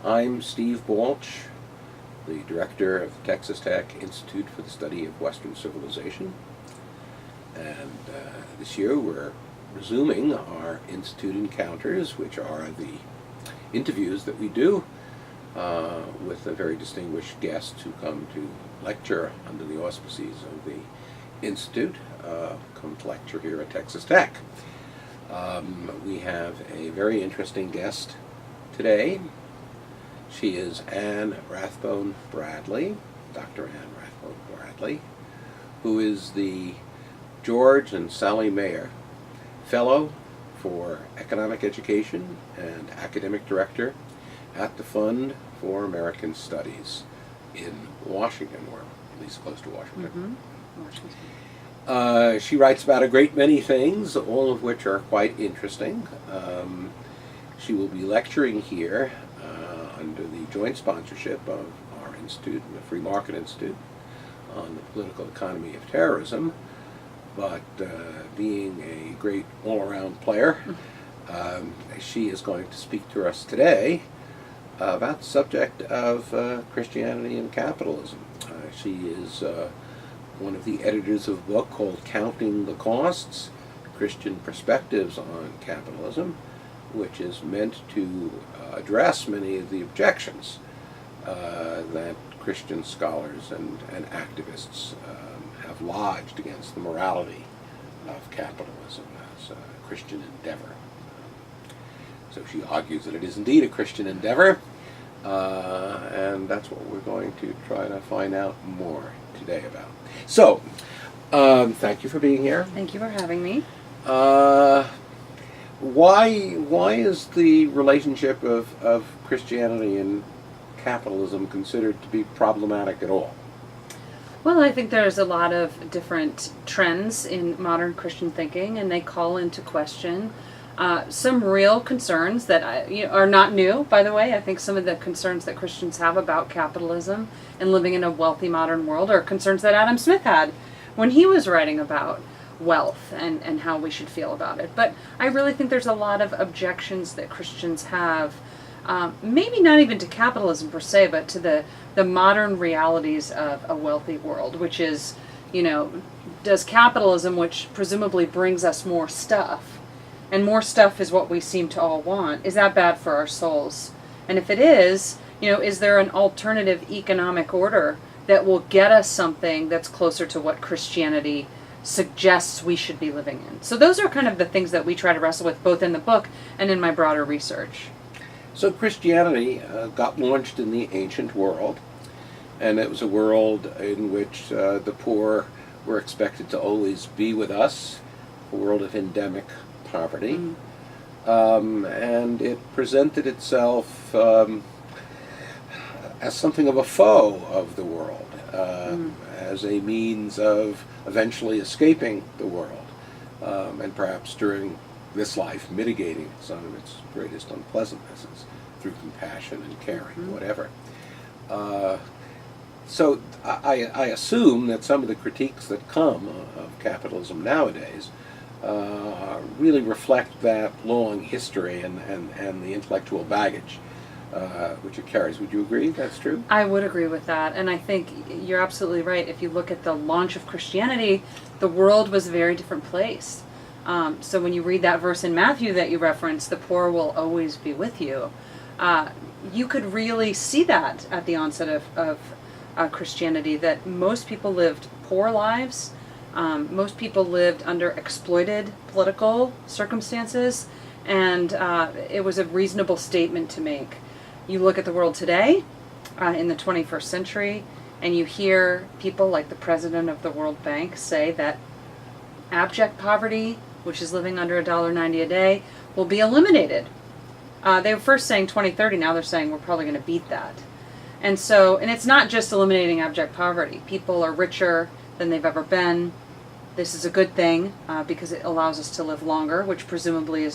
I'm Steve Balch, the director of the Texas Tech Institute for the Study of Western Civilization. And this year we're resuming our Institute Encounters, which are the interviews that we do with a very distinguished guests who come to lecture under the auspices of the Institute, come to lecture here at Texas Tech. We have a very interesting guest today. She is Anne Rathbone Bradley, Dr. Anne Rathbone Bradley, who is the George and Sally Mayer Fellow for Economic Education and Academic Director at the Fund for American Studies in Washington, or at least close to Washington. Washington. She writes about a great many things, all of which are quite interesting. She will be lecturing here under the joint sponsorship of our institute and the Free Market Institute on the political economy of terrorism. But being a great all-around player, she is going to speak to us today about the subject of Christianity and capitalism. She is one of the editors of a book called Counting the Costs, Christian Perspectives on Capitalism, which is meant to address many of the objections that Christian scholars and activists have lodged against the morality of capitalism as a Christian endeavor. So she argues that it is indeed a Christian endeavor, and that's what we're going to try to find out more today about. So, thank you for being here. Thank you for having me. Why is the relationship of Christianity and capitalism considered to be problematic at all? Well, I think there's a lot of different trends in modern Christian thinking, and they call into question some real concerns that are not new, by the way. I think some of the concerns that Christians have about capitalism and living in a wealthy modern world are concerns that Adam Smith had when he was writing about wealth and how we should feel about it. But I really think there's a lot of objections that Christians have, maybe not even to capitalism per se, but to the modern realities of a wealthy world, which is, does capitalism, which presumably brings us more stuff, and more stuff is what we seem to all want, is that bad for our souls? And if it is there an alternative economic order that will get us something that's closer to what Christianity suggests we should be living in? So those are kind of the things that we try to wrestle with, both in the book and in my broader research. So Christianity got launched in the ancient world, and it was a world in which the poor were expected to always be with us, a world of endemic poverty. And it presented itself as something of a foe of the world, as a means of eventually escaping the world, and perhaps during this life mitigating some of its greatest unpleasantnesses through compassion and caring, whatever. So I assume that some of the critiques that come of capitalism nowadays really reflect that long history and the intellectual baggage which it carries. Would you agree that's true? I would agree with that, and I think you're absolutely right. If you look at the launch of Christianity, the world was a very different place. So when you read that verse in Matthew that you referenced, the poor will always be with you, you could really see that at the onset of Christianity, that most people lived poor lives. Most people lived under exploited political circumstances, and it was a reasonable statement to make. You look at the world today, in the 21st century, and you hear people like the president of the World Bank say that abject poverty, which is living under $1.90 a day, will be eliminated. They were first saying 2030, now they're saying we're probably going to beat that. And it's not just eliminating abject poverty. People are richer than they've ever been. This is a good thing because it allows us to live longer, which presumably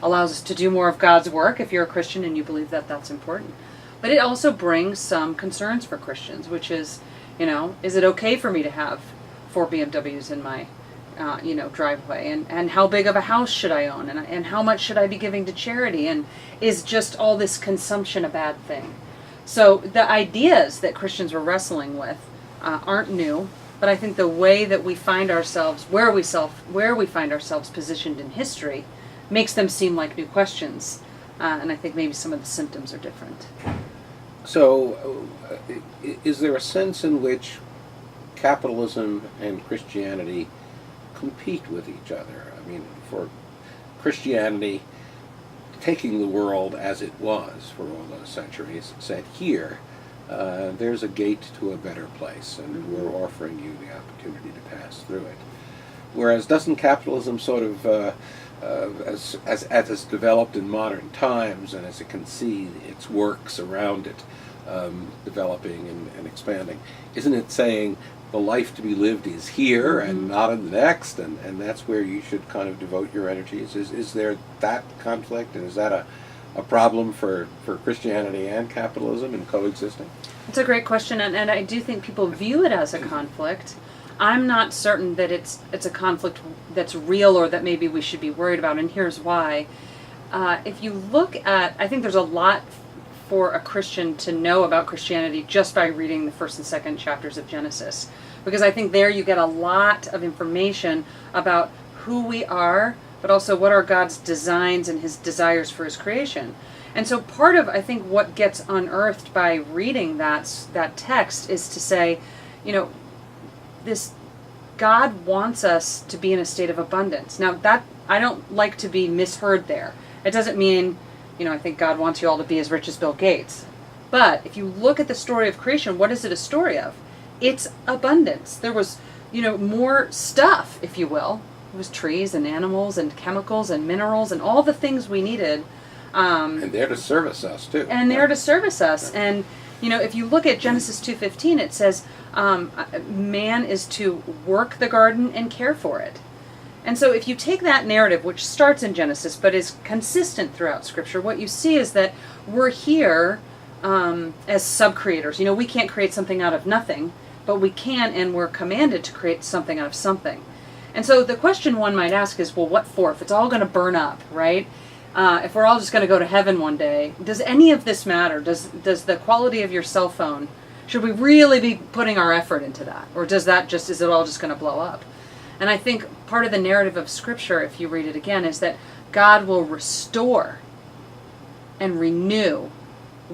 allows us to do more of God's work if you're a Christian and you believe that that's important. But it also brings some concerns for Christians, which is, is it okay for me to have 4 BMWs in my driveway, and how big of a house should I own, and how much should I be giving to charity, and is just all this consumption a bad thing? So the ideas that Christians were wrestling with aren't new, but I think the way that we find ourselves, where we find ourselves positioned in history, makes them seem like new questions, and I think maybe some of the symptoms are different. So, is there a sense in which capitalism and Christianity compete with each other? I mean, for Christianity, taking the world as it was for all those centuries, said, here, there's a gate to a better place, and we're offering you the opportunity to pass through it. Whereas doesn't capitalism sort of, as it's developed in modern times, and as it can see its works around it developing and expanding, isn't it saying the life to be lived is here and not in the next, and that's where you should kind of devote your energies? Is there that conflict, and is that a problem for Christianity and capitalism in coexisting? It's a great question, and I do think people view it as a conflict. I'm not certain that it's a conflict that's real or that maybe we should be worried about, and here's why. If you look at, I think there's a lot for a Christian to know about Christianity just by reading the first and second chapters of Genesis, because I think there you get a lot of information about who we are, but also what are God's designs and his desires for his creation. And so part of, I think, what gets unearthed by reading that text is to say, this God wants us to be in a state of abundance. Now, that I don't like to be misheard there. It doesn't mean, I think God wants you all to be as rich as Bill Gates. But if you look at the story of creation, what is it a story of? It's abundance. There was, more stuff, if you will. It was trees and animals and chemicals and minerals and all the things we needed. And there to service us, too. And there to service us. And, if you look at Genesis 2:15, it says, man is to work the garden and care for it. And so if you take that narrative, which starts in Genesis but is consistent throughout Scripture, what you see is that we're here as sub-creators. We can't create something out of nothing, but we can, and we're commanded to create something out of something. And so the question one might ask is, well, what for? If it's all going to burn up, right? If we're all just going to go to heaven one day, does any of this matter? Does the quality of your cell phone, should we really be putting our effort into that? Or is it all just going to blow up? And I think part of the narrative of Scripture, if you read it again, is that God will restore and renew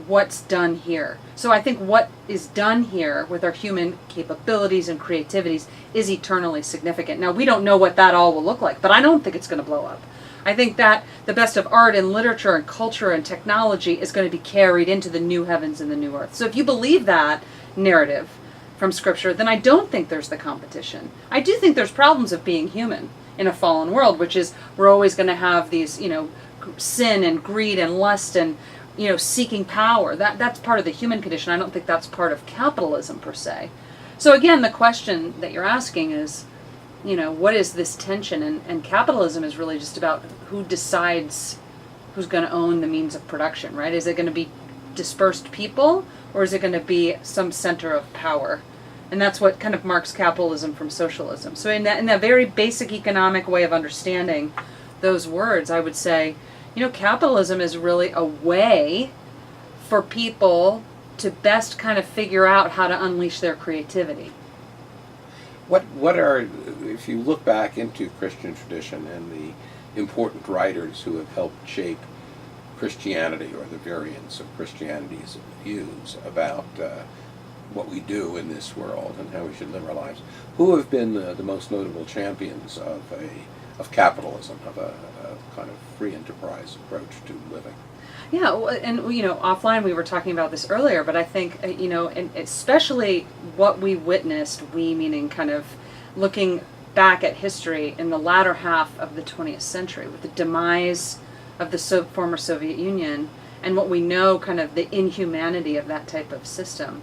what's done here. So I think what is done here with our human capabilities and creativities is eternally significant. Now, we don't know what that all will look like, but I don't think it's going to blow up. I think that the best of art and literature and culture and technology is going to be carried into the new heavens and the new earth. So if you believe that narrative from Scripture, then I don't think there's the competition. I do think there's problems of being human in a fallen world, which is we're always going to have these, sin and greed and lust and, seeking power. That's part of the human condition. I don't think that's part of capitalism per se. So again, the question that you're asking is, what is this tension? And capitalism is really just about who decides who's going to own the means of production, right? Is it going to be dispersed people, or is it going to be some center of power? And that's what kind of marks capitalism from socialism. So in that very basic economic way of understanding those words, I would say, capitalism is really a way for people to best kind of figure out how to unleash their creativity. What are, if you look back into Christian tradition and the important writers who have helped shape Christianity or the variants of Christianity's views about what we do in this world and how we should live our lives, who have been the most notable champions of capitalism, of a kind of free enterprise approach to living? Yeah, and offline we were talking about this earlier, but I think and especially what we witnessed, we meaning kind of looking back at history in the latter half of the 20th century with the demise of the former Soviet Union and what we know kind of the inhumanity of that type of system.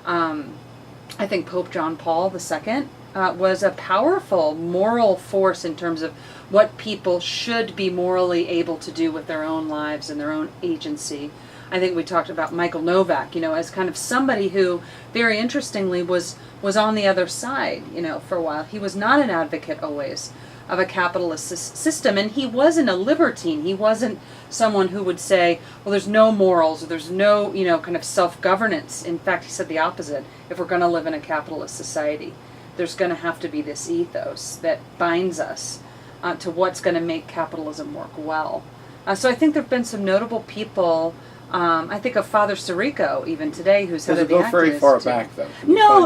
I think Pope John Paul II was a powerful moral force in terms of what people should be morally able to do with their own lives and their own agency. I think we talked about Michael Novak, as kind of somebody who, very interestingly, was on the other side, for a while. He was not an advocate always of a capitalist system, and he wasn't a libertine. He wasn't someone who would say, well, there's no morals, or there's no, kind of self-governance. In fact, he said the opposite. If we're going to live in a capitalist society, there's going to have to be this ethos that binds us to what's going to make capitalism work well. So I think there have been some notable people. I think of Father Sirico even today, who's head of the Activist. Does it go very far back, though?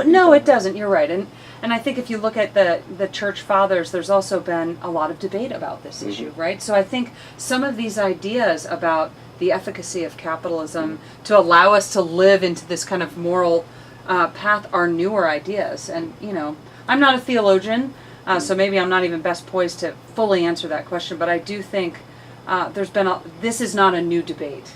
No, it doesn't. You're right. And I think if you look at the church fathers, there's also been a lot of debate about this issue, right? So I think some of these ideas about the efficacy of capitalism to allow us to live into this kind of moral path are newer ideas. And, I'm not a theologian, so maybe I'm not even best poised to fully answer that question, but I do think this is not a new debate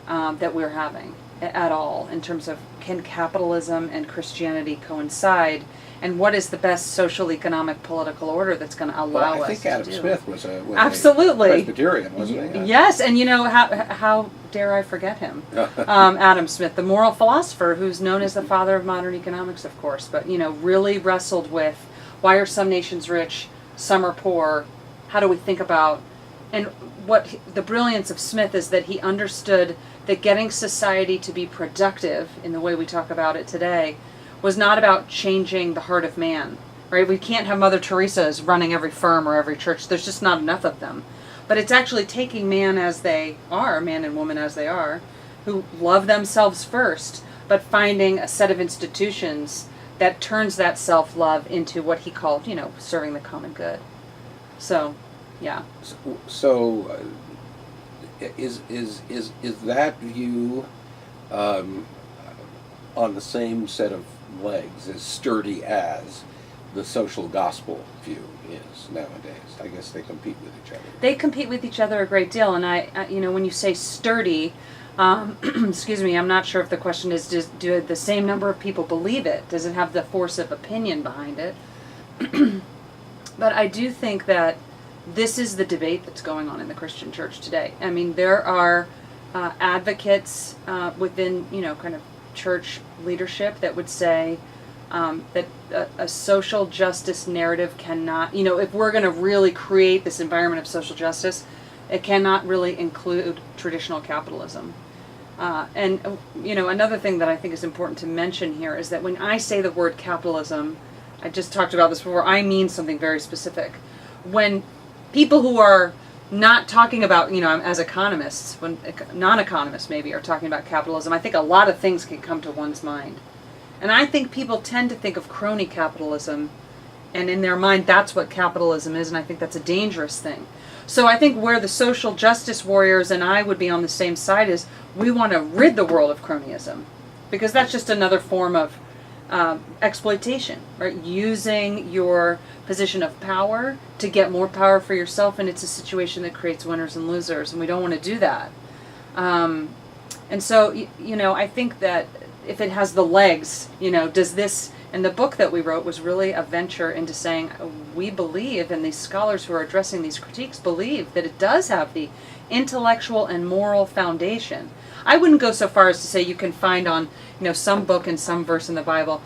that we're having at all in terms of can capitalism and Christianity coincide, and what is the best social, economic, political order that's going to allow us to do. I think Adam Smith was absolutely a Presbyterian, wasn't he? Yes, and how dare I forget him? Adam Smith, the moral philosopher, who's known as the father of modern economics, of course, but really wrestled with why are some nations rich, some are poor, how do we think about, and what the brilliance of Smith is that he understood that getting society to be productive in the way we talk about it today was not about changing the heart of man, right? We can't have Mother Teresa's running every firm or every church. There's just not enough of them. But it's actually taking man as they are, man and woman as they are, who love themselves first, but finding a set of institutions that turns that self-love into what he called, serving the common good. So, yeah. So is that view on the same set of legs, as sturdy as the social gospel view is nowadays? I guess they compete with each other. They compete with each other a great deal, and I when you say sturdy, excuse me, I'm not sure if the question is, do the same number of people believe it? Does it have the force of opinion behind it? But I do think that this is the debate that's going on in the Christian church today. I mean, there are advocates within, kind of church leadership that would say that a social justice narrative cannot, if we're going to really create this environment of social justice, it cannot really include traditional capitalism. And another thing that I think is important to mention here is that when I say the word capitalism, I just talked about this before, I mean something very specific. When people who are not talking about, as economists, when non-economists maybe are talking about capitalism, I think a lot of things can come to one's mind. And I think people tend to think of crony capitalism, and in their mind that's what capitalism is, and I think that's a dangerous thing. So I think where the social justice warriors and I would be on the same side is we want to rid the world of cronyism, because that's just another form of exploitation, right? Using your position of power to get more power for yourself, and it's a situation that creates winners and losers, and we don't want to do that. And so, I think that if it has the legs, does this, and the book that we wrote was really a venture into saying we believe, and these scholars who are addressing these critiques believe, that it does have the intellectual and moral foundation. I wouldn't go so far as to say you can find on, some book and some verse in the Bible,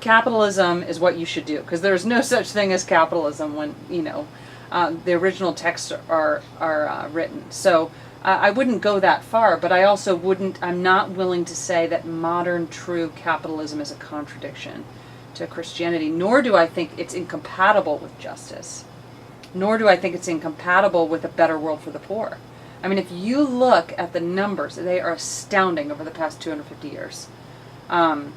capitalism is what you should do, because there's no such thing as capitalism when, the original texts are written. So I wouldn't go that far, but I also I'm not willing to say that modern true capitalism is a contradiction to Christianity, nor do I think it's incompatible with justice, nor do I think it's incompatible with a better world for the poor. I mean, if you look at the numbers, they are astounding over the past 250 years. In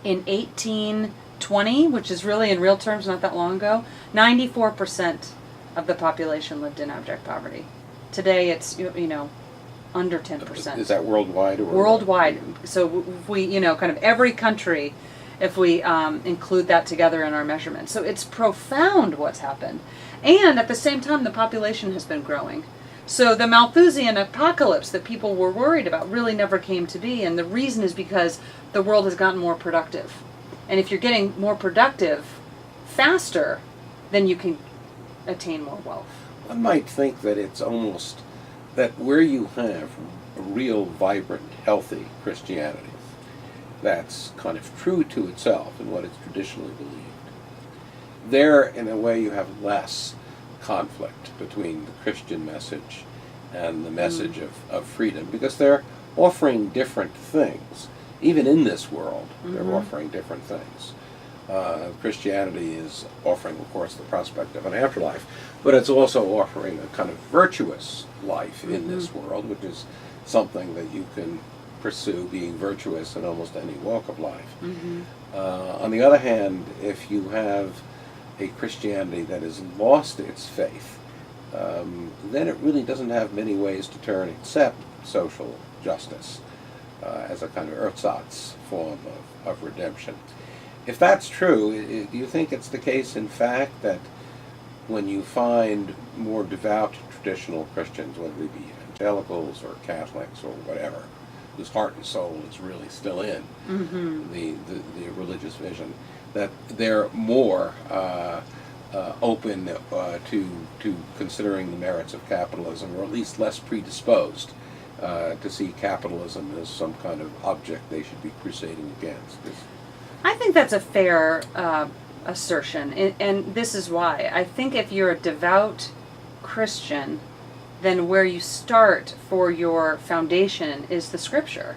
1820, which is really in real terms not that long ago, 94% of the population lived in abject poverty. Today it's, under 10%. Is that worldwide? Or worldwide. So if we, kind of every country, if we include that together in our measurement. So it's profound what's happened. And at the same time, the population has been growing. So the Malthusian apocalypse that people were worried about really never came to be, and the reason is because the world has gotten more productive. And if you're getting more productive, faster, then you can attain more wealth. One might think that it's almost that where you have a real, vibrant, healthy Christianity that's kind of true to itself and what it's traditionally believed, there, in a way, you have less conflict between the Christian message and the message of freedom, because they're offering different things. Even in this world, they're offering different things. Christianity is offering, of course, the prospect of an afterlife, but it's also offering a kind of virtuous life in this world, which is something that you can pursue, being virtuous in almost any walk of life. On the other hand, if you have a Christianity that has lost its faith, then it really doesn't have many ways to turn except social justice as a kind of ersatz form of redemption. If that's true, do you think it's the case, in fact, that when you find more devout traditional Christians, whether they be evangelicals or Catholics or whatever, whose heart and soul is really still in the religious vision, that they're more open to considering the merits of capitalism, or at least less predisposed to see capitalism as some kind of object they should be crusading against? I think that's a fair assertion, and this is why. I think if you're a devout Christian, then where you start for your foundation is the Scripture.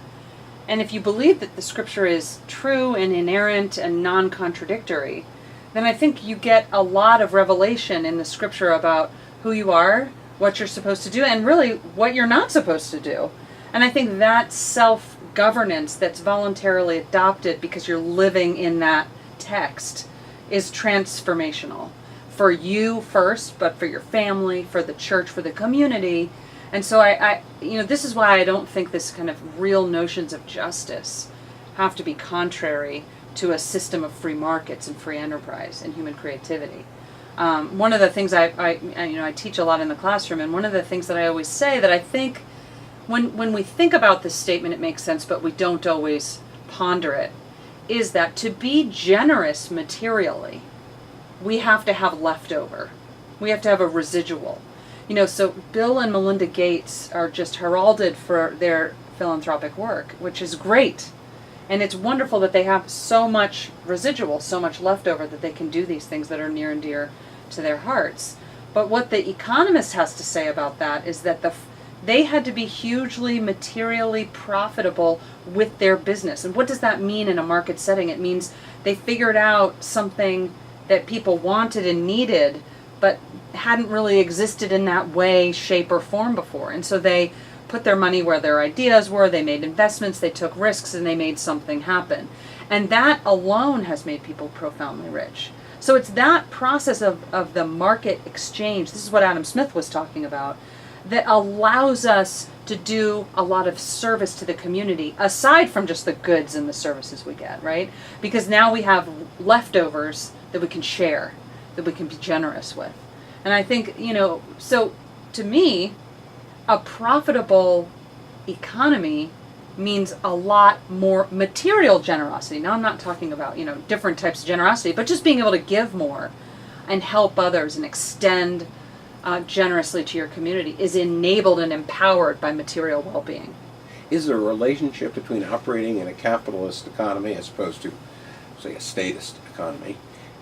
And if you believe that the Scripture is true and inerrant and non-contradictory, then I think you get a lot of revelation in the Scripture about who you are, what you're supposed to do, and really what you're not supposed to do. And I think that self-governance that's voluntarily adopted because you're living in that text is transformational. For you first, but for your family, for the church, for the community. And so I this is why I don't think this kind of real notions of justice have to be contrary to a system of free markets and free enterprise and human creativity. One of the things I teach a lot in the classroom, and one of the things that I always say that I think when we think about this statement, it makes sense, but we don't always ponder it, is that to be generous materially, we have to have leftover. We have to have a residual. So Bill and Melinda Gates are just heralded for their philanthropic work, which is great. And it's wonderful that they have so much residual, so much leftover, that they can do these things that are near and dear to their hearts. But what The Economist has to say about that is that they had to be hugely materially profitable with their business. And what does that mean in a market setting? It means they figured out something that people wanted and needed, but hadn't really existed in that way, shape, or form before. And so they put their money where their ideas were, they made investments, they took risks, and they made something happen. And that alone has made people profoundly rich. So it's that process of the market exchange, this is what Adam Smith was talking about, that allows us to do a lot of service to the community, aside from just the goods and the services we get, right? Because now we have leftovers that we can share, that we can be generous with. And I think, so to me, a profitable economy means a lot more material generosity. Now I'm not talking about, different types of generosity, but just being able to give more and help others and extend generously to your community is enabled and empowered by material well-being. Is there a relationship between operating in a capitalist economy as opposed to, say, a statist economy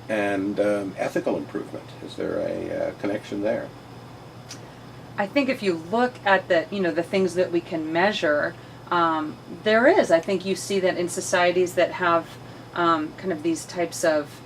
and ethical improvement? Is there a connection there? I think if you look at the things that we can measure, there is. I think you see that in societies that have kind of these types of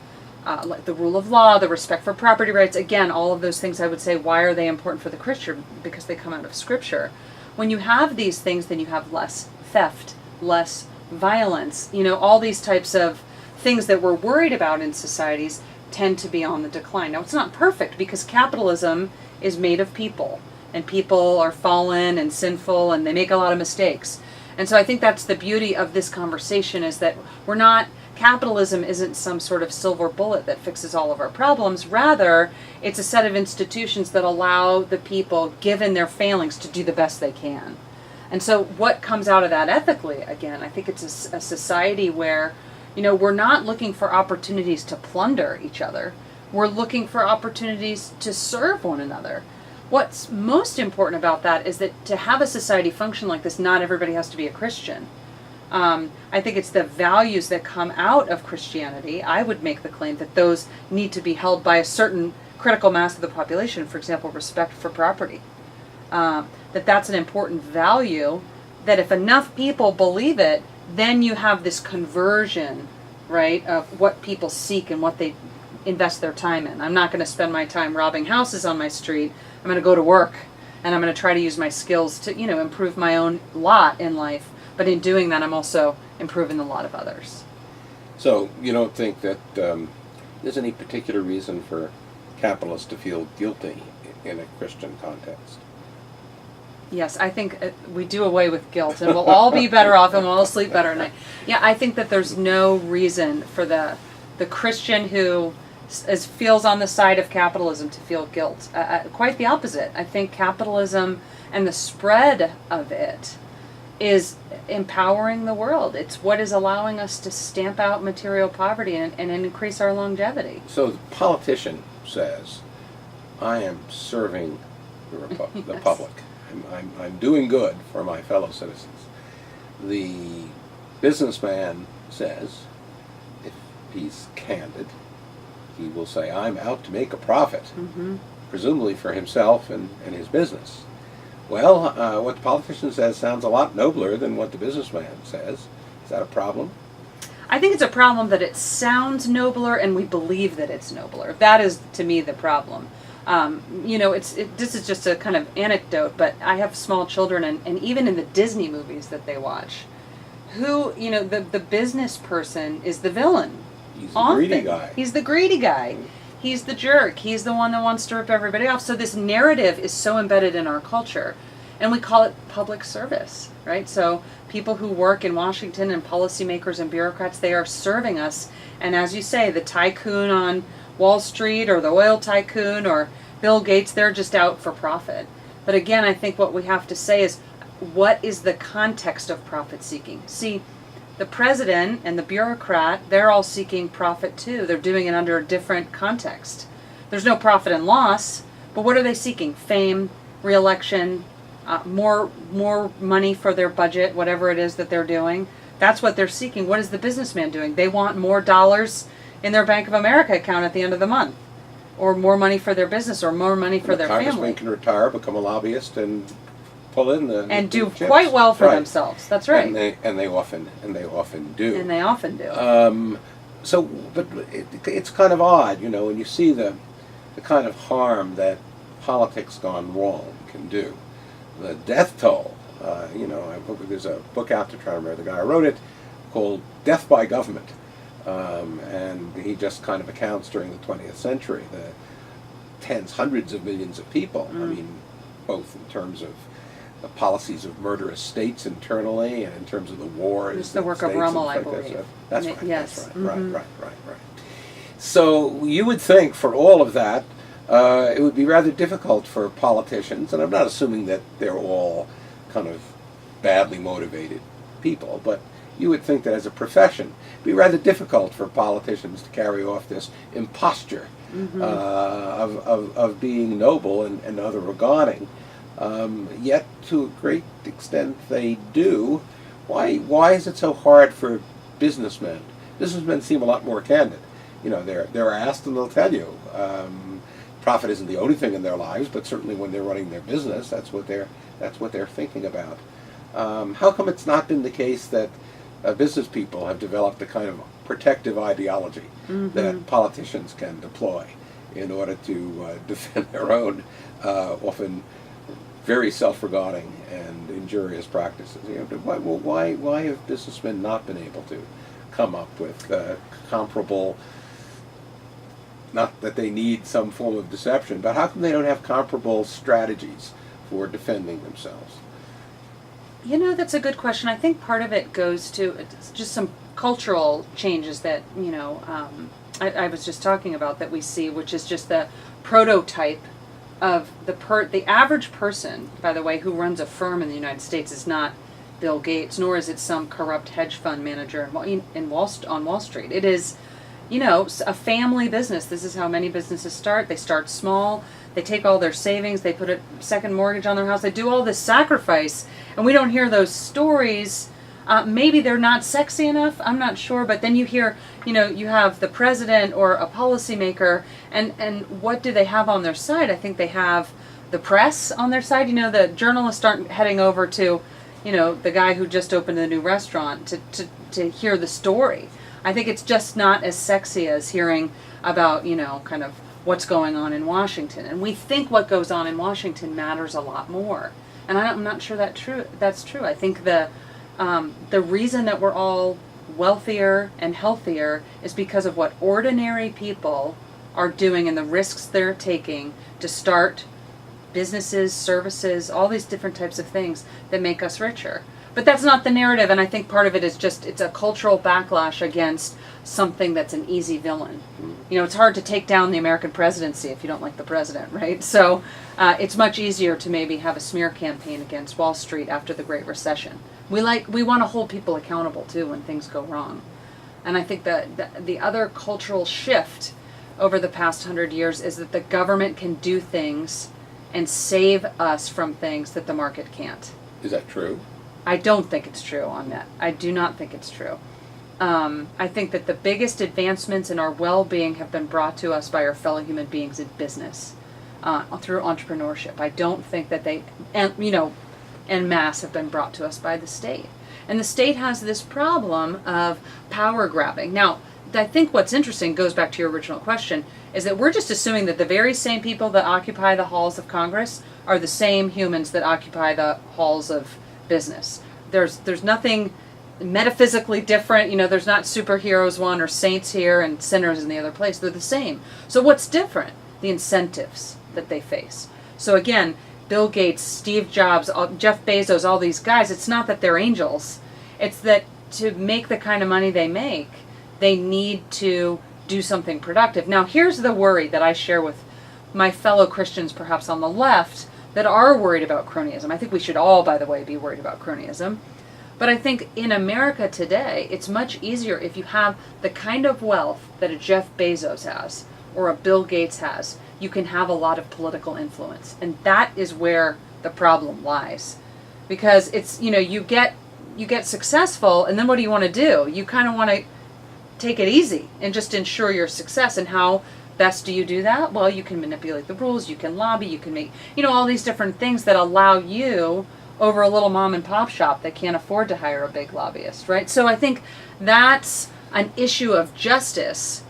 like the rule of law, the respect for property rights, again, all of those things I would say, why are they important for the Christian? Because they come out of Scripture. When you have these things, then you have less theft, less violence. All these types of things that we're worried about in societies tend to be on the decline. Now, it's not perfect because capitalism is made of people, and people are fallen and sinful, and they make a lot of mistakes. And so I think that's the beauty of this conversation, is that capitalism isn't some sort of silver bullet that fixes all of our problems. Rather, it's a set of institutions that allow the people, given their failings, to do the best they can. And so what comes out of that ethically, again, I think it's a society where We're not looking for opportunities to plunder each other. We're looking for opportunities to serve one another. What's most important about that is that to have a society function like this, not everybody has to be a Christian. I think it's the values that come out of Christianity. I would make the claim that those need to be held by a certain critical mass of the population. For example, respect for property. That's an important value, that if enough people believe it, then you have this conversion, right, of what people seek and what they invest their time in. I'm not going to spend my time robbing houses on my street. I'm going to go to work, and I'm going to try to use my skills to, improve my own lot in life. But in doing that, I'm also improving the lot of others. So you don't think that there's any particular reason for capitalists to feel guilty in a Christian context? Yes, I think we do away with guilt, and we'll all be better off, and we'll all sleep better at night. Yeah, I think that there's no reason for the Christian who feels on the side of capitalism to feel guilt. Quite the opposite. I think capitalism and the spread of it is empowering the world. It's what is allowing us to stamp out material poverty and increase our longevity. So the politician says, I am serving the Yes. public. I'm doing good for my fellow citizens. The businessman says, if he's candid, he will say, I'm out to make a profit, presumably for himself and his business. Well, what the politician says sounds a lot nobler than what the businessman says. Is that a problem? I think it's a problem that it sounds nobler and we believe that it's nobler. That is, to me, the problem. This is just a kind of anecdote, but I have small children, and even in the Disney movies that they watch, the business person is the villain. He's the greedy guy. He's the greedy guy. He's the jerk. He's the one that wants to rip everybody off. So this narrative is so embedded in our culture, and we call it public service, right? So people who work in Washington and policymakers and bureaucrats, they are serving us. And as you say, the tycoon on Wall Street or the oil tycoon or Bill Gates, they're just out for profit. But again, I think what we have to say is, what is the context of profit seeking? See, the president and the bureaucrat, they're all seeking profit too. They're doing it under a different context. There's no profit and loss, but what are they seeking? Fame, re-election, more money for their budget, whatever it is that they're doing. That's what they're seeking. What is the businessman doing? They want more dollars in their Bank of America account at the end of the month, or more money for their business, or more money for their family. Congressman can retire, become a lobbyist, and pull in the and do chips. quite well for Right. themselves. That's right. And they often do. And they often do. But it's kind of odd, when you see the kind of harm that politics gone wrong can do. The death toll. There's a book out to try to remember the guy who wrote it called "Death by Government," and he just kind of accounts during the 20th century the tens, hundreds of millions of people. I mean, both in terms of the policies of murderous states internally and in terms of the wars. It's the work of Rommel, I believe. That's right. Yes. That's right. Right. So you would think for all of that, it would be rather difficult for politicians, and I'm not assuming that they're all kind of badly motivated people, but you would think that as a profession, it'd be rather difficult for politicians to carry off this imposture of being noble and other regarding. Yet, to a great extent, they do. Why is it so hard for businessmen? Businessmen seem a lot more candid. They're asked and they'll tell you. Profit isn't the only thing in their lives, but certainly when they're running their business, that's what they're thinking about. How come it's not been the case that business people have developed a kind of protective ideology that politicians can deploy in order to defend their own, often very self-regarding and injurious practices? Why have businessmen not been able to come up with comparable? Not that they need some form of deception, but how come they don't have comparable strategies for defending themselves? That's a good question. I think part of it goes to just some cultural changes that, I was just talking about that we see, which is just the prototype of the average person, by the way, who runs a firm in the United States is not Bill Gates, nor is it some corrupt hedge fund manager on Wall Street. It is, a family business. This is how many businesses start. They start small. They take all their savings. They put a second mortgage on their house. They do all this sacrifice, and we don't hear those stories. Maybe they're not sexy enough. I'm not sure. But then you hear, you have the president or a policymaker, and what do they have on their side? I think they have the press on their side. The journalists aren't heading over to, the guy who just opened a new restaurant to hear the story. I think it's just not as sexy as hearing about, kind of what's going on in Washington. And we think what goes on in Washington matters a lot more. And I'm not sure that's true. I think the reason that we're all wealthier and healthier is because of what ordinary people are doing and the risks they're taking to start businesses, services, all these different types of things that make us richer. But that's not the narrative, and I think part of it is just, it's a cultural backlash against something that's an easy villain. It's hard to take down the American presidency if you don't like the president, right? So it's much easier to maybe have a smear campaign against Wall Street after the Great Recession. We want to hold people accountable too when things go wrong. And I think that the other cultural shift over the past 100 years is that the government can do things and save us from things that the market can't. Is that true? I don't think it's true on that. I do not think it's true. I think that the biggest advancements in our well-being have been brought to us by our fellow human beings in business, through entrepreneurship. I don't think that they, en masse have been brought to us by the state. And the state has this problem of power grabbing. Now, I think what's interesting, goes back to your original question, is that we're just assuming that the very same people that occupy the halls of Congress are the same humans that occupy the halls of business. There's nothing metaphysically different. There's not superheroes one or saints here and sinners in the other place. They're the same. So what's different? The incentives that they face. So again, Bill Gates, Steve Jobs, Jeff Bezos, all these guys, it's not that they're angels. It's that to make the kind of money they make, they need to do something productive. Now, here's the worry that I share with my fellow Christians, perhaps on the left, that are worried about cronyism. I think we should all, by the way, be worried about cronyism. But I think in America today, it's much easier if you have the kind of wealth that a Jeff Bezos has or a Bill Gates has. You can have a lot of political influence. And that is where the problem lies. Because it's, you get successful, and then what do you want to do? You kind of want to take it easy and just ensure your success. And how best do you do that? Well, you can manipulate the rules, you can lobby, you can make, all these different things that allow you over a little mom and pop shop that can't afford to hire a big lobbyist, right? So I think that's an issue of justice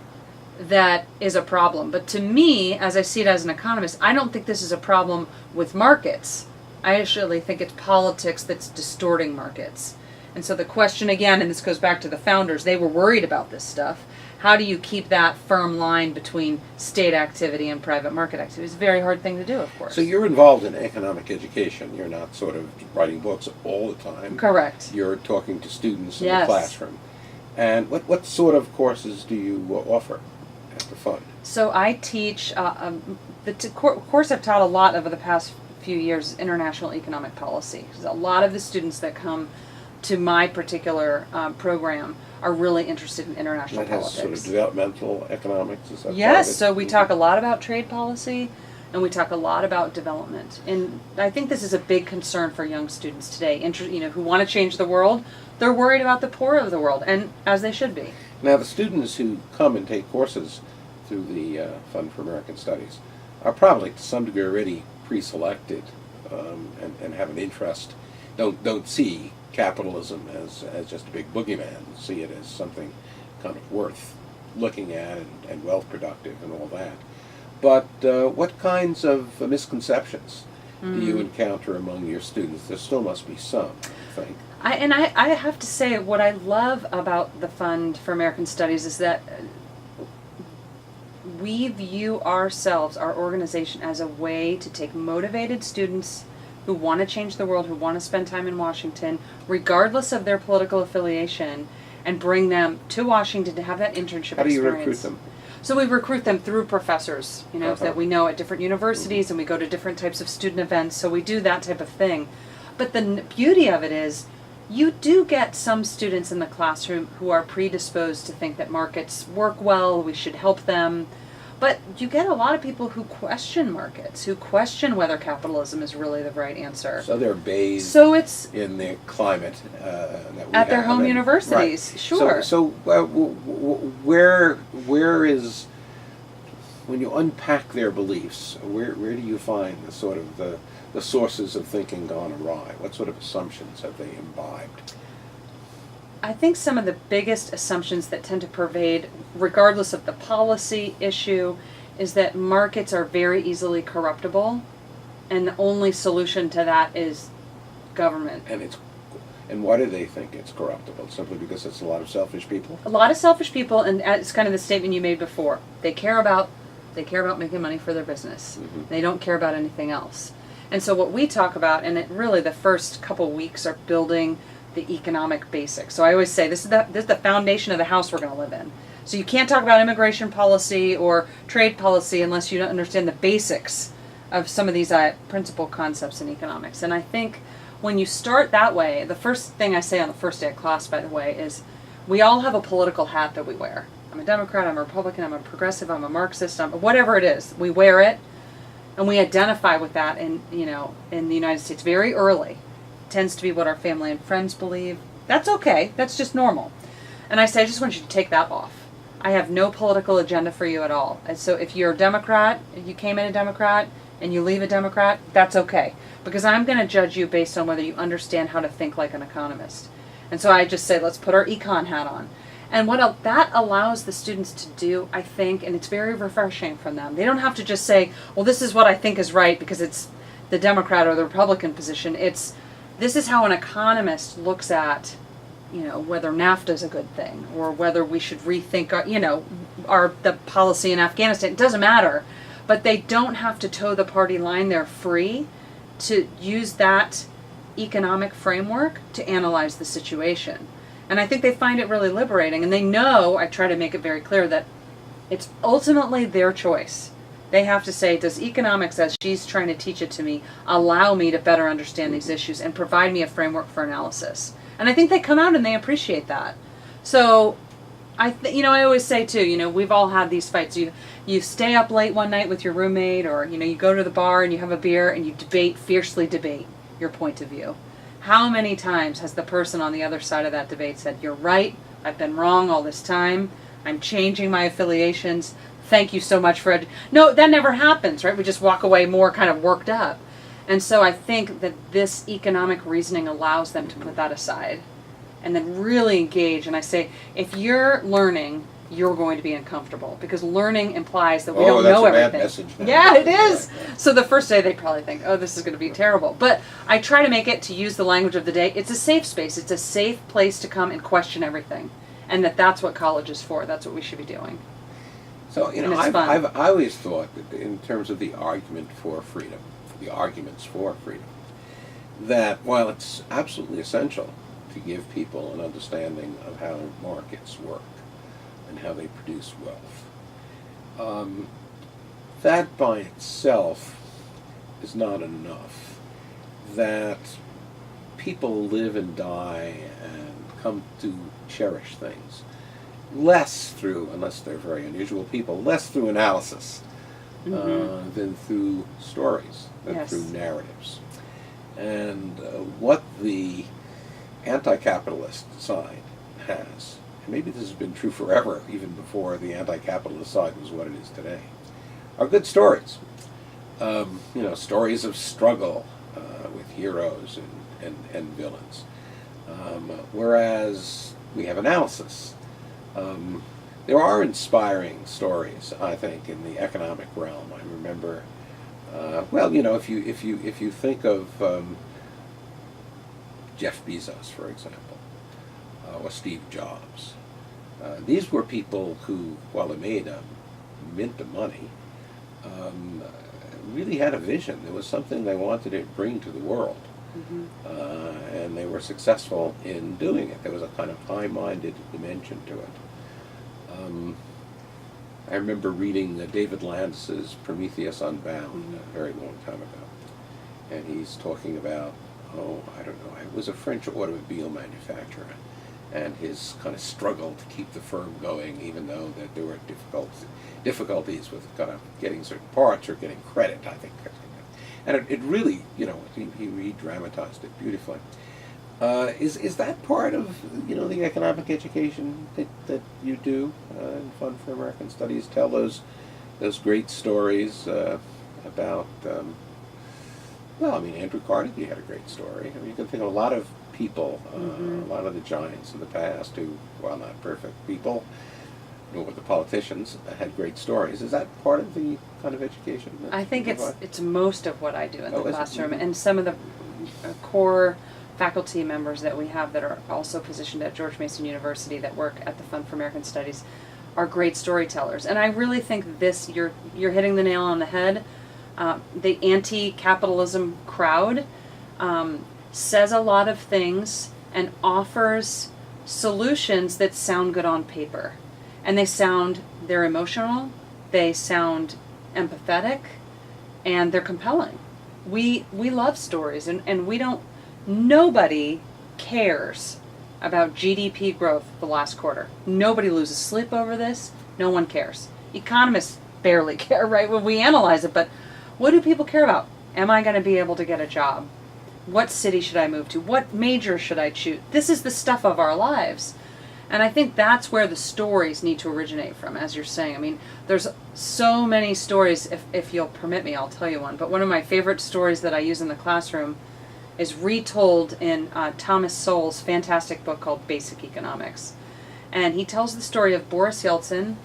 that is a problem. But to me, as I see it as an economist, I don't think this is a problem with markets. I actually think it's politics that's distorting markets. And so the question again, and this goes back to the founders, they were worried about this stuff. How do you keep that firm line between state activity and private market activity? It's a very hard thing to do, of course. So you're involved in economic education. You're not sort of writing books all the time. Correct. You're talking to students in Yes. the classroom. And what sort of courses do you offer at the fund? So I teach, course I've taught a lot over the past few years is international economic policy. Because a lot of the students that come to my particular program are really interested in international That has politics. sort of developmental economics, is that Yes, part of it? so we talk a lot about trade policy, and we talk a lot about development. And I think this is a big concern for young students today, who want to change the world. They're worried about the poor of the world, and as they should be. Now, the students who come and take courses through the Fund for American Studies are probably to some degree already pre-selected and have an interest, don't see capitalism as just a big boogeyman, see it as something kind of worth looking at and wealth productive and all that. But what kinds of misconceptions do you encounter among your students? There still must be some, I think. I have to say, what I love about the Fund for American Studies is that we view ourselves, our organization, as a way to take motivated students who want to change the world, who want to spend time in Washington, regardless of their political affiliation, and bring them to Washington to have that internship experience. How do you recruit them? So we recruit them through professors, that we know at different universities, and we go to different types of student events, so we do that type of thing. But the beauty of it is, You do get some students in the classroom who are predisposed to think that markets work well, we should help them. But you get a lot of people who question markets, who question whether capitalism is really the right answer. So they're bathed So it's in the climate that we at their have, home and- universities, right. sure. So where is, when you unpack their beliefs, where do you find the sort of the sources of thinking gone awry? What sort of assumptions have they imbibed? I think some of the biggest assumptions that tend to pervade, regardless of the policy issue, is that markets are very easily corruptible, and the only solution to that is government. And why do they think it's corruptible? Simply because it's a lot of selfish people? A lot of selfish people, and it's kind of the statement you made before. They care about making money for their business. Mm-hmm. They don't care about anything else. And so what we talk about, and it really the first couple weeks are building the economic basics. So I always say this is the foundation of the house we're going to live in. So you can't talk about immigration policy or trade policy unless you understand the basics of some of these principal concepts in economics. And I think when you start that way, the first thing I say on the first day of class, by the way, is we all have a political hat that we wear. I'm a Democrat, I'm a Republican, I'm a progressive, I'm a Marxist, I'm whatever it is. We wear it, and we identify with that in the United States very early. Tends to be what our family and friends believe. That's okay. That's just normal. And I say, I just want you to take that off. I have no political agenda for you at all. And so if you're a Democrat, if you came in a Democrat and you leave a Democrat, that's okay. Because I'm going to judge you based on whether you understand how to think like an economist. And so I just say, let's put our econ hat on. And what that allows the students to do, I think, and it's very refreshing from them. They don't have to just say, well, this is what I think is right because it's the Democrat or the Republican position. This is how an economist looks at, whether NAFTA is a good thing or whether we should rethink, the policy in Afghanistan. It doesn't matter, but they don't have to toe the party line. They're free to use that economic framework to analyze the situation. And I think they find it really liberating. And they know, I try to make it very clear, that it's ultimately their choice. They have to say, does economics, as she's trying to teach it to me, allow me to better understand these issues and provide me a framework for analysis? And I think they come out and they appreciate that. So, I always say too, we've all had these fights. You stay up late one night with your roommate, or you go to the bar and you have a beer and you fiercely debate your point of view. How many times has the person on the other side of that debate said, you're right, I've been wrong all this time, I'm changing my affiliations, thank you so much for it. No, that never happens, right? We just walk away more kind of worked up. And so I think that this economic reasoning allows them to put that aside and then really engage. And I say, if you're learning, you're going to be uncomfortable because learning implies that we don't know everything. That's a bad message now. Yeah, it is. Yeah. So the first day they probably think, oh, this is going to be terrible. But I try to make it, to use the language of the day, it's a safe space. It's a safe place to come and question everything. And that's what college is for. That's what we should be doing. So, I've always thought that in terms of the argument for freedom, the arguments for freedom, that while it's absolutely essential to give people an understanding of how markets work and how they produce wealth, that by itself is not enough. That people live and die and come to cherish things less through, unless they're very unusual people, less through analysis than through stories, than through narratives. And what the anti-capitalist side has, and maybe this has been true forever, even before the anti-capitalist side was what it is today, are good stories. Stories of struggle with heroes and villains. Whereas we have analysis. There are inspiring stories, I think, in the economic realm. I remember, if you think of Jeff Bezos, for example, or Steve Jobs, these were people who, while they made a mint of money, really had a vision. There was something they wanted to bring to the world. And they were successful in doing it. There was a kind of high-minded dimension to it. I remember reading David Landis's Prometheus Unbound a very long time ago, and he's talking about oh, I don't know, it was a French automobile manufacturer, and his kind of struggle to keep the firm going, even though that there were difficulties with kind of getting certain parts or getting credit, I think. And it really, he re-dramatized it beautifully. Is that part of, the economic education that you do in Fund for American Studies? Tell those great stories about, Andrew Carnegie had a great story. You can think of a lot of people, a lot of the giants in the past who, while not perfect people, nor the politicians, had great stories. Is that part of the kind of education that I think it's most of what I do in the classroom, Mm-hmm. and some of the core faculty members that we have that are also positioned at George Mason University that work at the Fund for American Studies are great storytellers. And I really think this, you're hitting the nail on the head. The anti-capitalism crowd says a lot of things and offers solutions that sound good on paper. And they're emotional, they sound empathetic, and they're compelling. We love stories, and nobody cares about GDP growth the last quarter. Nobody loses sleep over this. No one cares. Economists barely care, right, when we analyze it, but what do people care about? Am I going to be able to get a job? What city should I move to? What major should I choose? This is the stuff of our lives. And I think that's where the stories need to originate from, as you're saying. There's so many stories. If you'll permit me, I'll tell you one. But one of my favorite stories that I use in the classroom is retold in Thomas Sowell's fantastic book called Basic Economics. And he tells the story of Boris Yeltsin,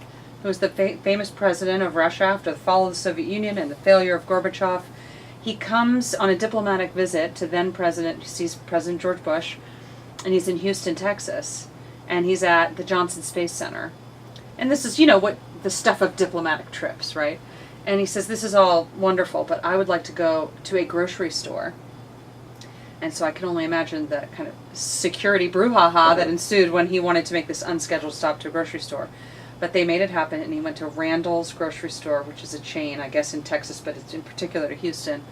who was the famous president of Russia after the fall of the Soviet Union and the failure of Gorbachev. He comes on a diplomatic visit to then President, he sees President George Bush, and he's in Houston, Texas. And he's at the Johnson Space Center. And this is, what the stuff of diplomatic trips, right? And he says, this is all wonderful, but I would like to go to a grocery store. And so I can only imagine the kind of security brouhaha that ensued when he wanted to make this unscheduled stop to a grocery store. But they made it happen, and he went to Randall's grocery store, which is a chain, I guess, in Texas, but it's in particular to Houston.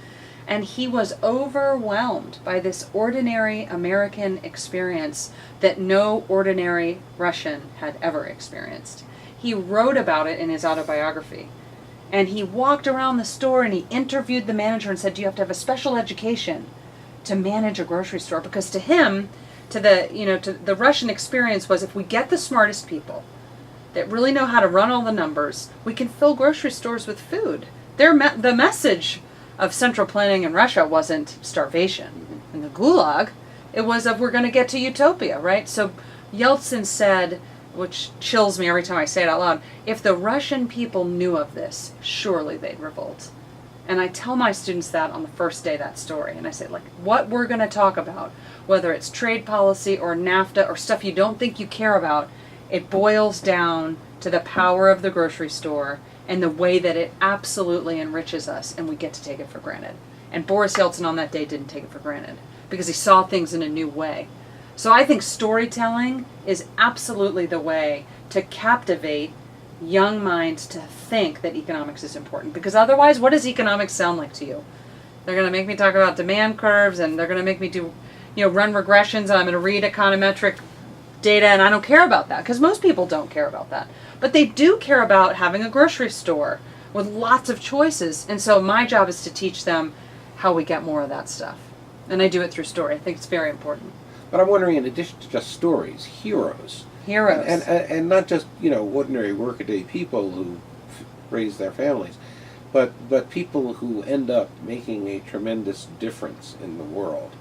And he was overwhelmed by this ordinary American experience that no ordinary Russian had ever experienced. He wrote about it in his autobiography. And he walked around the store and he interviewed the manager and said, do you have to have a special education to manage a grocery store? Because to him, to the Russian experience was, if we get the smartest people that really know how to run all the numbers, we can fill grocery stores with food. The message of central planning in Russia wasn't starvation in the gulag. It was of, we're going to get to utopia, right? So Yeltsin said, which chills me every time I say it out loud, if the Russian people knew of this, surely they'd revolt. And I tell my students that on the first day of that story. And I say, what we're going to talk about, whether it's trade policy or NAFTA or stuff you don't think you care about, it boils down to the power of the grocery store and the way that it absolutely enriches us, and we get to take it for granted. And Boris Yeltsin on that day didn't take it for granted because he saw things in a new way. So I think storytelling is absolutely the way to captivate young minds to think that economics is important. Because otherwise, what does economics sound like to you? They're going to make me talk about demand curves, and they're going to make me do, run regressions, and I'm going to read econometric data, and I don't care about that, because most people don't care about that. But they do care about having a grocery store with lots of choices. And so my job is to teach them how we get more of that stuff. And I do it through story. I think it's very important. But I'm wondering, in addition to just stories, heroes. Heroes. And not just, ordinary workaday people who raise their families, but people who end up making a tremendous difference in the world,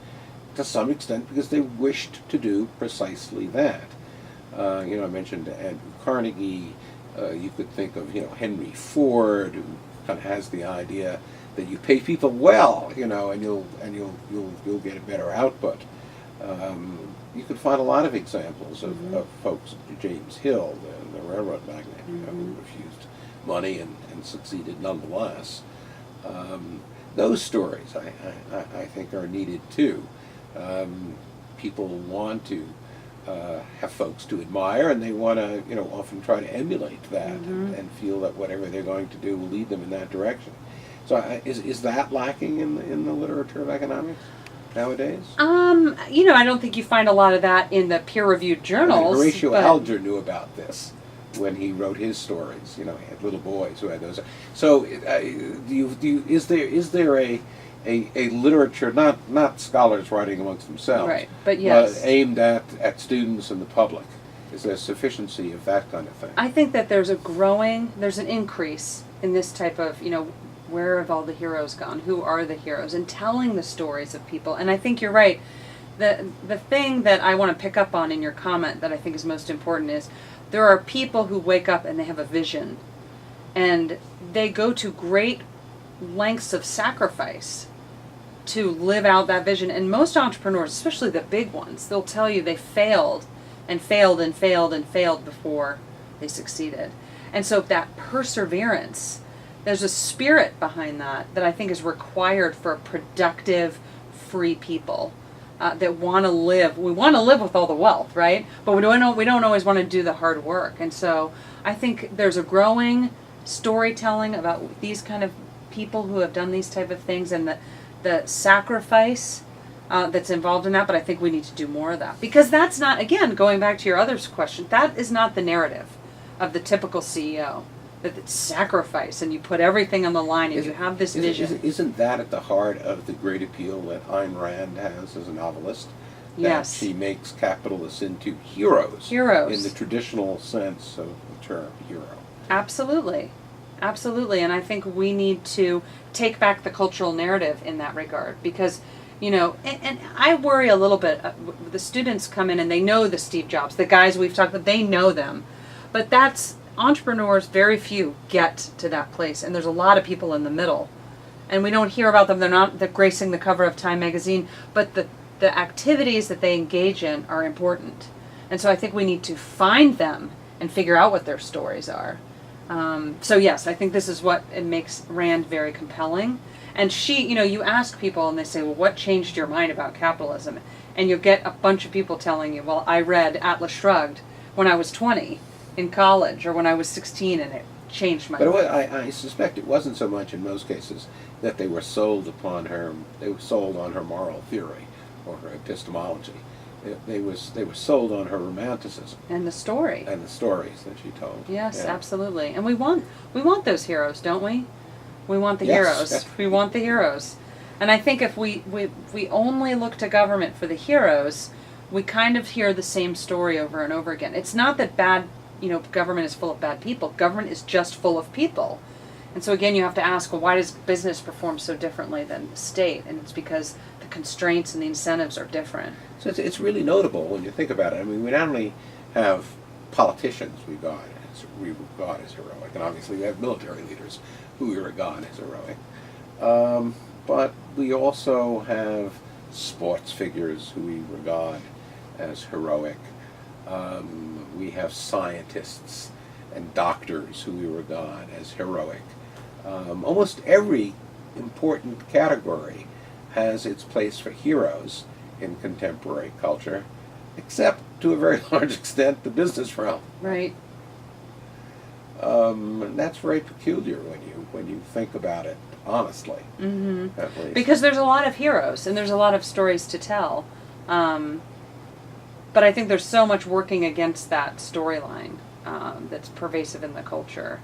to some extent because they wished to do precisely that. I mentioned Andrew Carnegie. You could think of, Henry Ford, who kind of has the idea that you pay people well, and you'll get a better output. You could find a lot of examples of folks, James Hill, the railroad magnate, who refused money and succeeded nonetheless. Those stories, I think, are needed too. People want to have folks to admire, and they want to, often try to emulate that and feel that whatever they're going to do will lead them in that direction. So is that lacking in the literature of economics? nowadays? I don't think you find a lot of that in the peer-reviewed journals. Horatio but Alger knew about this when he wrote his stories. He had little boys who had those. So, is there a literature, not scholars writing amongst themselves, right? But yes, aimed at students and the public? Is there sufficiency of that kind of thing? I think that there's an increase in this type of, where have all the heroes gone? Who are the heroes? And telling the stories of people. And I think you're right. The thing that I want to pick up on in your comment that I think is most important is there are people who wake up and they have a vision. And they go to great lengths of sacrifice to live out that vision. And most entrepreneurs, especially the big ones, they'll tell you they failed and failed and failed and failed before they succeeded. And so that perseverance, there's a spirit behind that I think is required for productive, free people that want to live. We want to live with all the wealth, right? But we don't always want to do the hard work. And so I think there's a growing storytelling about these kind of people who have done these type of things and the sacrifice that's involved in that. But I think we need to do more of that, because that's not, again, going back to your other question, that is not the narrative of the typical CEO. That it's sacrifice and you put everything on the line and you have this vision. Isn't that at the heart of the great appeal that Ayn Rand has as a novelist? Yes. That she makes capitalists into heroes. Heroes. In the traditional sense of the term hero. Absolutely. Absolutely. And I think we need to take back the cultural narrative in that regard, because, and I worry a little bit. The students come in and they know the Steve Jobs, the guys we've talked about, they know them. But entrepreneurs, very few get to that place, and there's a lot of people in the middle, and we don't hear about them. They're gracing the cover of Time magazine, but the activities that they engage in are important, and so I think we need to find them and figure out what their stories are. So yes, I think this is what it makes Rand very compelling. And she, you ask people and they say, well, what changed your mind about capitalism? And you'll get a bunch of people telling you, well, I read Atlas Shrugged when I was 20 in college, or when I was 16, and it changed my mind. But I suspect it wasn't so much in most cases that they were sold on her moral theory or her epistemology. They were sold on her romanticism And the story. and the stories that she told. Yes, Yeah. absolutely. And we want those heroes, don't we? We want the Yes. heroes. We want the heroes. And I think if we only look to government for the heroes, we kind of hear the same story over and over again. It's not that government is full of bad people. Government is just full of people. And so again, you have to ask, well, why does business perform so differently than the state? And it's because the constraints and the incentives are different. So it's really notable when you think about it. I mean, we not only have politicians we regard as heroic, and obviously we have military leaders who we regard as heroic, but we also have sports figures who we regard as heroic. We have scientists and doctors who we regard as heroic. Almost every important category has its place for heroes in contemporary culture, except to a very large extent the business realm. Right. And that's very peculiar when you think about it honestly. Mm-hmm. At least. Because there's a lot of heroes and there's a lot of stories to tell. But I think there's so much working against that storyline that's pervasive in the culture.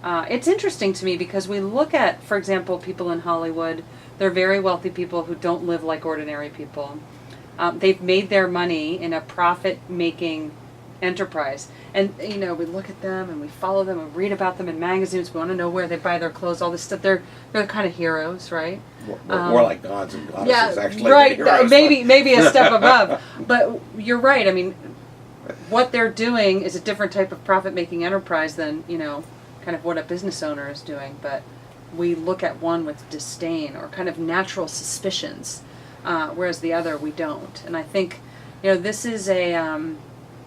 It's interesting to me because we look at, for example, people in Hollywood. They're very wealthy people who don't live like ordinary people. They've made their money in a profit-making enterprise. And, we look at them and we follow them and read about them in magazines. We want to know where they buy their clothes, all this stuff. They're kind of heroes, right? More like gods and goddesses, yeah, actually. Right, Heroes, maybe a step above. But you're right. I mean, what they're doing is a different type of profit-making enterprise than, kind of what a business owner is doing. But we look at one with disdain or kind of natural suspicions, whereas the other we don't. And I think, this is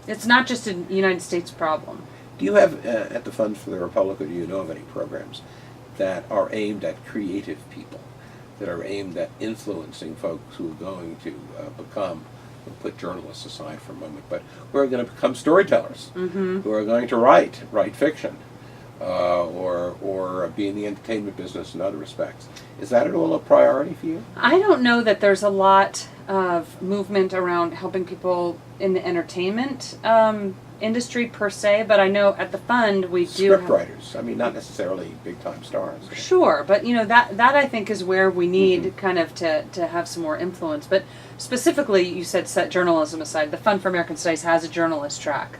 it's not just a United States problem. Do you have, at the Fund for the Republic, or do you know of any programs that are aimed at creative people, that are aimed at influencing folks who are going to become, we'll put journalists aside for a moment, but who are going to become storytellers, Mm-hmm. who are going to write fiction, or be in the entertainment business in other respects. Is that at all a priority for you? I don't know that there's a lot of movement around helping people in the entertainment industry per se, but I know at the fund we do Script writers. I mean, not necessarily big-time stars. Sure, but that I think is where we need kind of to have some more influence. But specifically, you said set journalism aside. The Fund for American Studies has a journalist track.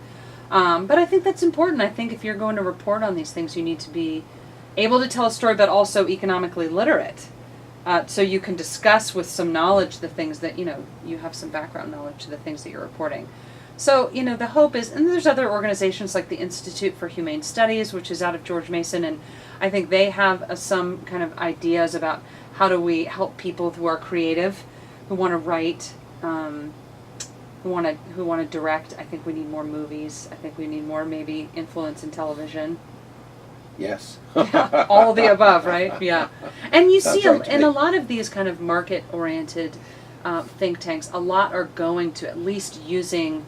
But I think that's important. I think if you're going to report on these things, you need to be able to tell a story, but also economically literate. So you can discuss with some knowledge the things that, you have some background knowledge to the things that you're reporting. So, the hope is, and there's other organizations like the Institute for Humane Studies, which is out of George Mason, and I think they have some kind of ideas about how do we help people who are creative, who want to write, who want to direct. I think we need more movies. I think we need more maybe influence in television. Yes. All of the above, right? Yeah. And you see right to in me. a lot of these kind of market-oriented think tanks, a lot are going to at least using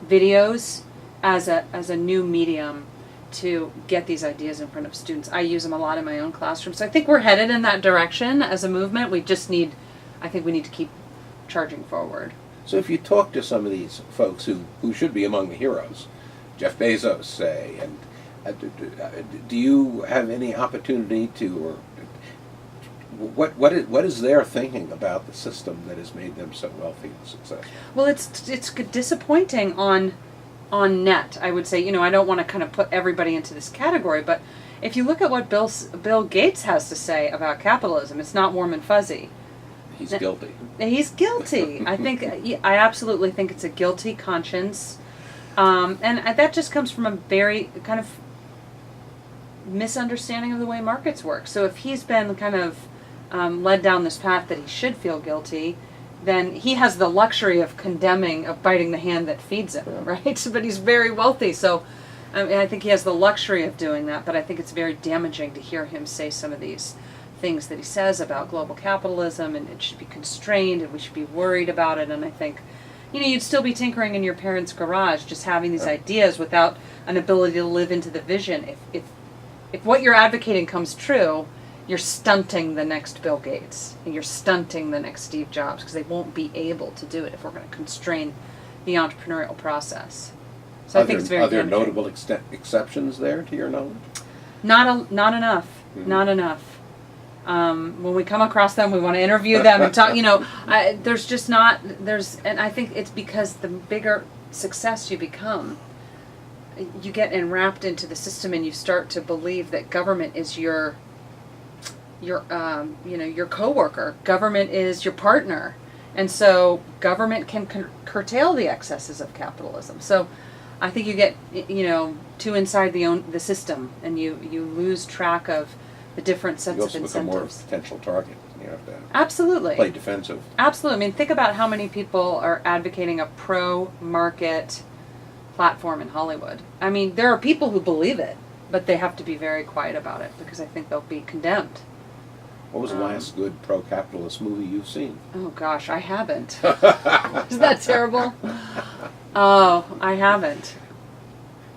videos as a new medium to get these ideas in front of students. I use them a lot in my own classroom. So I think we're headed in that direction as a movement. I think we need to keep charging forward. So if you talk to some of these folks who should be among the heroes, Jeff Bezos, say, and do you have any opportunity to, or what is their thinking about the system that has made them so wealthy and successful? Well, it's disappointing on net. I would say, I don't want to kind of put everybody into this category, but if you look at what Bill Gates has to say about capitalism, it's not warm and fuzzy. He's guilty. He's guilty. I absolutely think it's a guilty conscience, and that just comes from a very kind of misunderstanding of the way markets work. So if he's been kind of led down this path that he should feel guilty, then he has the luxury of biting the hand that feeds him, right? But he's very wealthy, so I think he has the luxury of doing that. But I think it's very damaging to hear him say some of these things that he says about global capitalism, and it should be constrained, and we should be worried about it. And I think, you'd still be tinkering in your parents' garage, just having these ideas without an ability to live into the vision. If what you're advocating comes true, you're stunting the next Bill Gates, and you're stunting the next Steve Jobs, because they won't be able to do it if we're going to constrain the entrepreneurial process. So I think it's very Are there damaging. notable exceptions there, to your knowledge? Not enough. Mm-hmm. Not enough. When we come across them, we want to interview them and talk. There's just not. And I think it's because the bigger success you become, you get enwrapped into the system, and you start to believe that government is your coworker. Government is your partner, and so government can curtail the excesses of capitalism. So I think you get too inside the system, and you lose track of the different sets You of also become more of a incentives. potential target. You have to Absolutely. play defensive. Absolutely. I mean, think about how many people are advocating a pro-market platform in Hollywood. I mean, there are people who believe it, but they have to be very quiet about it, because I think they'll be condemned. What was the last good pro-capitalist movie you've seen? Oh gosh, I haven't. Isn't that terrible? Oh, I haven't.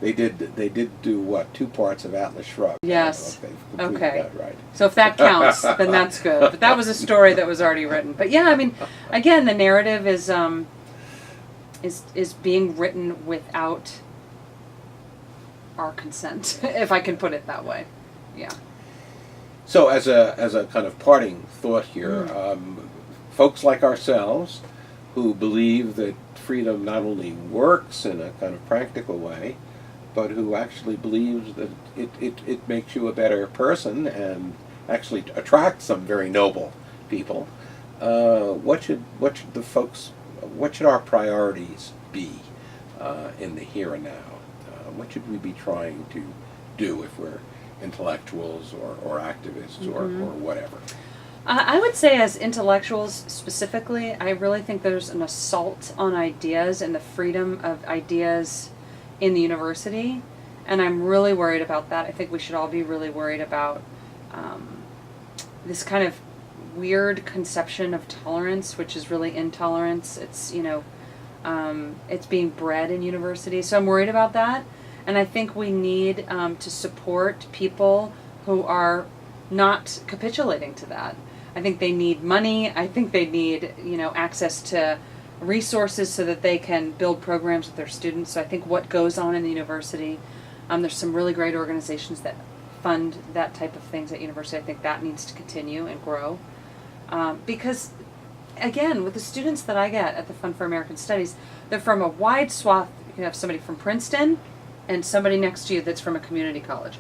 They did do what, 2 parts of Atlas Shrugged. Yes. They've completed Okay. that, right. So if that counts, then that's good. But that was a story that was already written. But yeah, I mean, again, the narrative is being written without our consent, if I can put it that way. Yeah. So as a kind of parting thought here, folks like ourselves who believe that freedom not only works in a kind of practical way, but who actually believes that it makes you a better person and actually attracts some very noble people, what should our priorities be in the here and now? What should we be trying to do if we're intellectuals or activists or whatever? I would say as intellectuals specifically, I really think there's an assault on ideas and the freedom of ideas in the university, and I'm really worried about that. I think we should all be really worried about this kind of weird conception of tolerance, which is really intolerance. It's it's being bred in universities, so I'm worried about that. And I think we need to support people who are not capitulating to that. I think they need money. I think they need, access to resources so that they can build programs with their students. So I think what goes on in the university, there's some really great organizations that fund that type of things at university. I think that needs to continue and grow. Because, again, with the students that I get at the Fund for American Studies, they're from a wide swath. You can have somebody from Princeton and somebody next to you that's from a community college.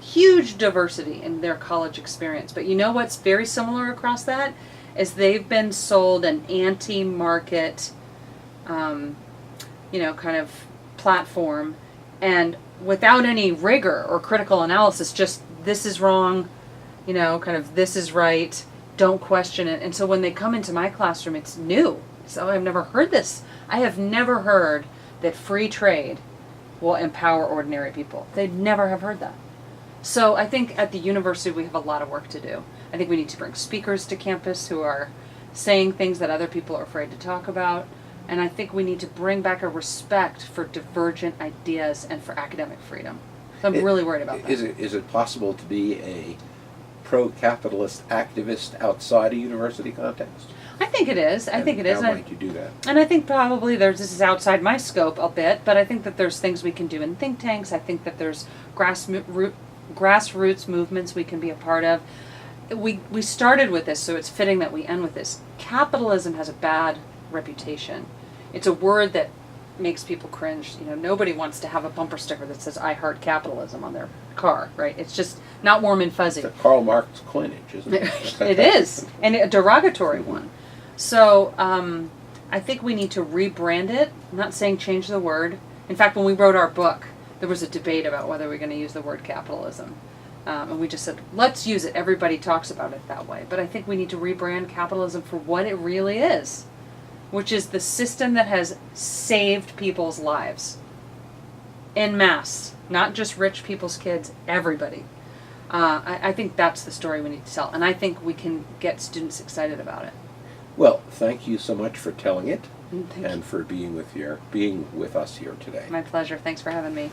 Huge diversity in their college experience. But you know what's very similar across that? Is they've been sold an anti-market, kind of platform, and without any rigor or critical analysis, just this is wrong, kind of this is right, don't question it. And so when they come into my classroom, it's new. So I've never heard this. I have never heard that free trade will empower ordinary people. They'd never have heard that. So I think at the university we have a lot of work to do. I think we need to bring speakers to campus who are saying things that other people are afraid to talk about. And I think we need to bring back a respect for divergent ideas and for academic freedom. So I'm really worried about that. Is it possible to be a pro-capitalist activist outside a university context? I think it is. I think it is. How might you do that? And I think probably this is outside my scope a bit, but I think that there's things we can do in think tanks. I think that there's grassroots movements we can be a part of. We started with this, so it's fitting that we end with this. Capitalism has a bad reputation. It's a word that makes people cringe. Nobody wants to have a bumper sticker that says "I heart capitalism" on their car, right? It's just not warm and fuzzy. It's a Karl Marx coinage, isn't it? It is, and a derogatory one. So I think we need to rebrand it. I'm not saying change the word. In fact, when we wrote our book, there was a debate about whether we're going to use the word capitalism. And we just said, let's use it. Everybody talks about it that way. But I think we need to rebrand capitalism for what it really is, which is the system that has saved people's lives en masse, not just rich people's kids, everybody. I think that's the story we need to tell. And I think we can get students excited about it. Well, thank you so much for telling it Thank and you. for being with us here today. My pleasure. Thanks for having me.